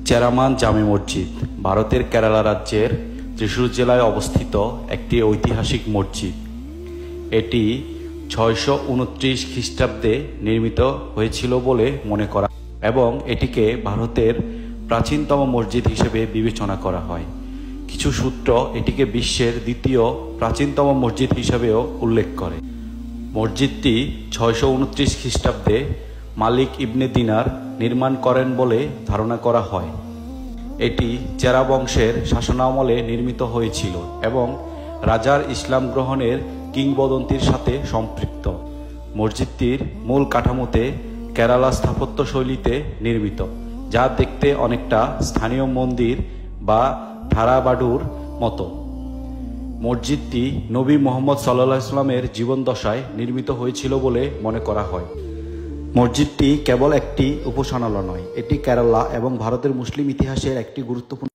চেরামান জামে মসজিদ ভারতের কেরালা রাজ্যের ত্রিশূর জেলায় অবস্থিত একটি ঐতিহাসিক মসজিদ। এটি 629 খ্রিস্টাব্দে নির্মিত হয়েছিল বলে মনে করা এবং এটিকে ভারতের প্রাচীনতম মসজিদ হিসেবে বিবেচনা করা হয়। কিছু সূত্র এটিকে বিশ্বের দ্বিতীয় প্রাচীনতম মসজিদ হিসেবেও উল্লেখ করে। মসজিদটি 629 খ্রিস্টাব্দে মালিক ইবনে দিনার নির্মাণ করেন বলে ধারণা করা হয়। এটি চেরা বংশের শাসনামলে নির্মিত হয়েছিল এবং রাজার ইসলাম গ্রহণের কিংবদন্তির সাথে সম্পৃক্ত। মসজিদটির মূল কাঠামোতে কেরালা স্থাপত্য শৈলীতে নির্মিত, যা দেখতে অনেকটা স্থানীয় মন্দির বা ধারাবাড়ুর মতো। মসজিদটি নবী মুহাম্মদ সাল্লাল্লাহু আলাইহি ওয়াসাল্লামের জীবদ্দশায় নির্মিত হয়েছিল বলে মনে করা হয়। মসজিদটি কেবল একটি উপাসনালয় নয়, এটি কেরালা এবং ভারতের মুসলিম ইতিহাসের একটি গুরুত্বপূর্ণ